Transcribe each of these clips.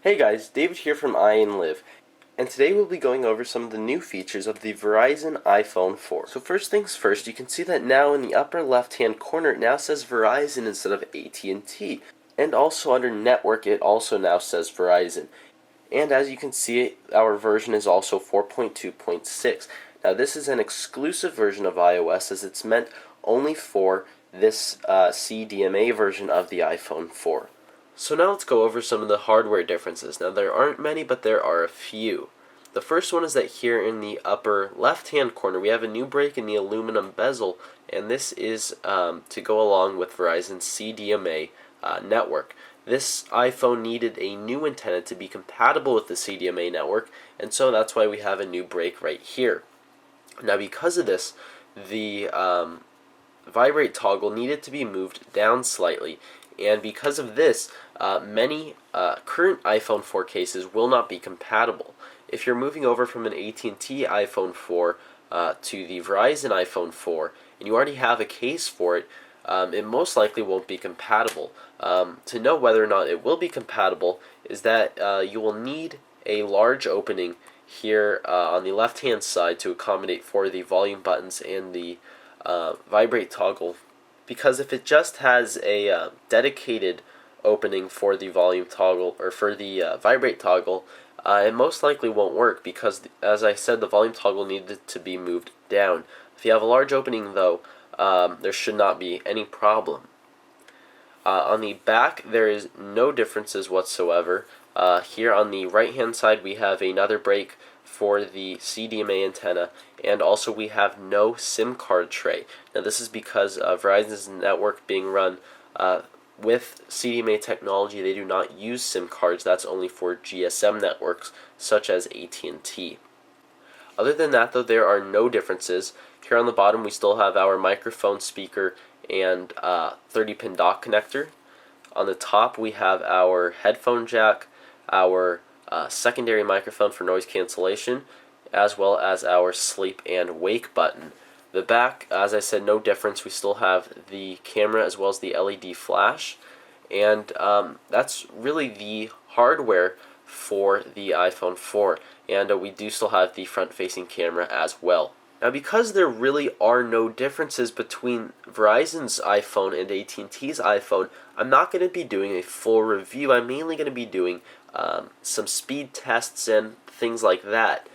Hey guys, David here from iEnlive, and today we'll be going over some of the new features of the Verizon iPhone 4. So first things first, you can see that now in the upper left hand corner it now says Verizon instead of AT&T, and also under network it also now says Verizon. And as you can see, our version is also 4.2.6. Now this is an exclusive version of iOS as it's meant only for this CDMA version of the iPhone 4. So now let's go over some of the hardware differences. Now there aren't many, but there are a few. The first one is that here in the upper left-hand corner we have a new break in the aluminum bezel, and this is to go along with Verizon's CDMA network. This iPhone needed a new antenna to be compatible with the CDMA network, and so that's why we have a new break right here. Now because of this, the vibrate toggle needed to be moved down slightly, and because of this, many current iPhone 4 cases will not be compatible. If you're moving over from an AT&T iPhone 4 to the Verizon iPhone 4, and you already have a case for it, it most likely won't be compatible. To know whether or not it will be compatible is that you will need a large opening here on the left hand side to accommodate for the volume buttons and the vibrate toggle, because if it just has a dedicated opening for the volume toggle or for the vibrate toggle, it most likely won't work because, as I said, the volume toggle needed to be moved down. If you have a large opening though, there should not be any problem. On the back there is no differences whatsoever. Here on the right hand side we have another break for the CDMA antenna, and also we have no SIM card tray. Now this is because Verizon's network being run with CDMA technology, they do not use SIM cards. That's only for GSM networks such as AT&T. Other than that though, there are no differences. Here on the bottom we still have our microphone, speaker, and 30-pin dock connector. On the top we have our headphone jack, our secondary microphone for noise cancellation, as well as our sleep and wake button. The back, as I said, no difference. We still have the camera as well as the LED flash, and that's really the hardware for the iPhone 4, and we do still have the front-facing camera as well. Now because there really are no differences between Verizon's iPhone and AT&T's iPhone, I'm not going to be doing a full review. I'm mainly going to be doing some speed tests and things like that.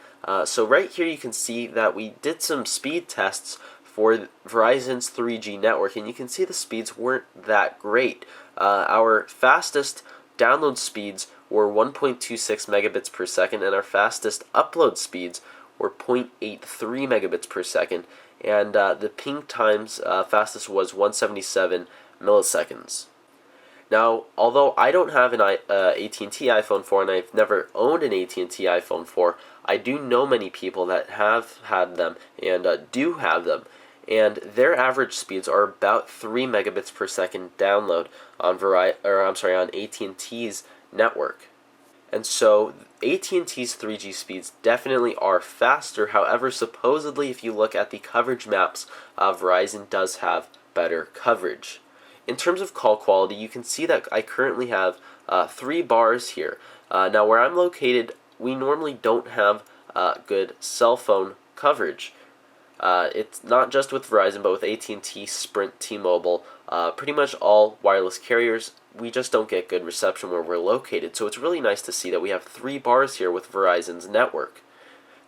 So right here you can see that we did some speed tests for Verizon's 3G network, and you can see the speeds weren't that great. Our fastest download speeds were 1.26 megabits per second, and our fastest upload speeds were 0.83 megabits per second, and the ping times fastest was 177 milliseconds. Now, although I don't have an AT&T iPhone 4 and I've never owned an AT&T iPhone 4, I do know many people that have had them and do have them, and their average speeds are about 3 megabits per second download on AT&T's network. And so AT&T's 3G speeds definitely are faster. However, supposedly if you look at the coverage maps, Verizon does have better coverage. In terms of call quality, you can see that I currently have 3 bars here. Now where I'm located, we normally don't have good cell phone coverage. It's not just with Verizon, but with AT&T, Sprint, T-Mobile, pretty much all wireless carriers, we just don't get good reception where we're located. So it's really nice to see that we have 3 bars here with Verizon's network.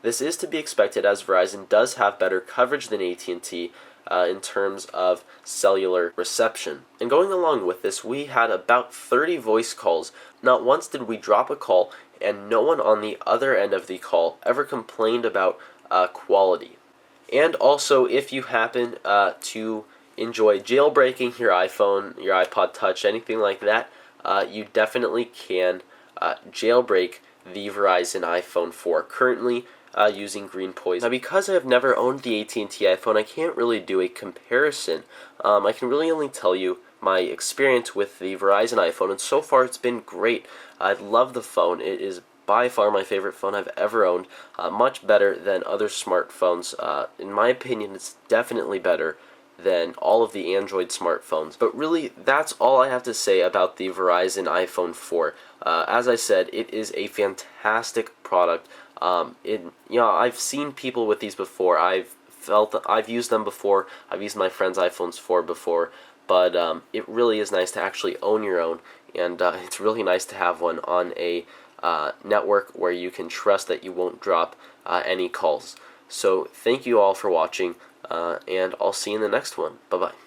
This is to be expected as Verizon does have better coverage than AT&T in terms of cellular reception. And going along with this, we had about 30 voice calls. Not once did we drop a call, and no one on the other end of the call ever complained about quality. And also, if you happen to enjoy jailbreaking your iPhone, your iPod Touch, anything like that, you definitely can jailbreak the Verizon iPhone 4 currently using Green Poison. Now because I have never owned the AT&T iPhone, I can't really do a comparison. I can really only tell you my experience with the Verizon iPhone, and so far it's been great. I love the phone. It is by far my favorite phone I've ever owned, much better than other smartphones. In my opinion, it's definitely better than all of the Android smartphones. But really, that's all I have to say about the Verizon iPhone 4. As I said, it is a fantastic product. I've seen people with these before. I've used them before. I've used my friend's iPhones 4 before. But it really is nice to actually own your own, and it's really nice to have one on a network where you can trust that you won't drop any calls. So thank you all for watching, and I'll see you in the next one. Bye-bye.